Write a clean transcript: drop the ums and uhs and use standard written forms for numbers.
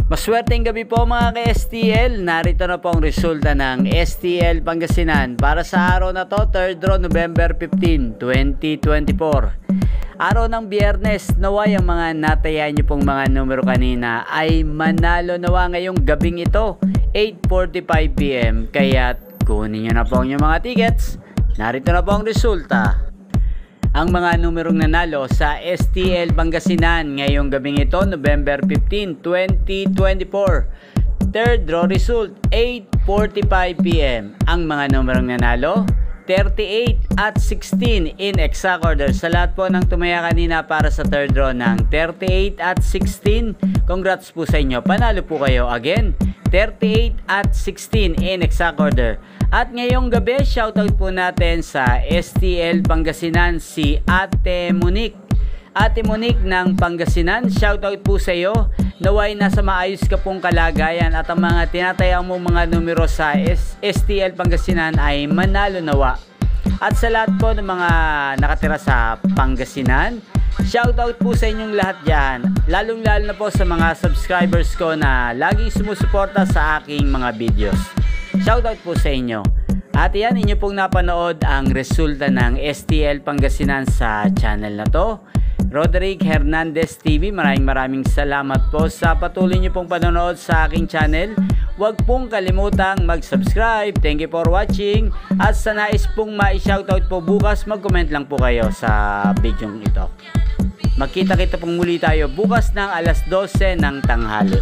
Maswerteng gabi po mga ka-STL. Narito na po ang resulta ng STL Pangasinan para sa araw na to, 3rd draw, November 15, 2024. Araw ng Biyernes, nawa yung mga natayaan nyo pong mga numero kanina ay manalo nawa ngayong gabing ito, 8:45 PM. Kaya kunin nyo na po ang inyong mga tickets. Narito na po ang resulta. Ang mga numerong nanalo sa STL Pangasinan ngayong gabing ito, November 15, 2024. Third draw result, 8:45 PM. Ang mga numerong nanalo, 38 at 16 in exact order. Sa lahat po ng tumaya kanina para sa third draw ng 38 at 16, congrats po sa inyo. Panalo po kayo again. 38 at 16 in exact order. At ngayong gabi, shoutout po natin sa STL Pangasinan si Ate Monique. Ate Monique ng Pangasinan, shoutout po sa iyo. Naway nasa maayos ka pong kalagayan at ang mga tinatayang mo mga numero sa STL Pangasinan ay manalo nawa. At sa lahat po ng mga nakatira sa Pangasinan, shoutout po sa inyong lahat dyan. Lalong lalo na po sa mga subscribers ko na laging sumusuporta sa aking mga videos. Shoutout po sa inyo. At yan, inyo pong napanood ang resulta ng STL Pangasinan sa channel na to. Roderick Hernandez TV, maraming salamat po sa patuloy nyo pong panonood sa aking channel. Huwag pong kalimutang mag-subscribe. Thank you for watching. At sa nais pong ma-shoutout po bukas, mag-comment lang po kayo sa video ito. Magkita-kita pong muli tayo bukas ng alas 12 ng tanghali.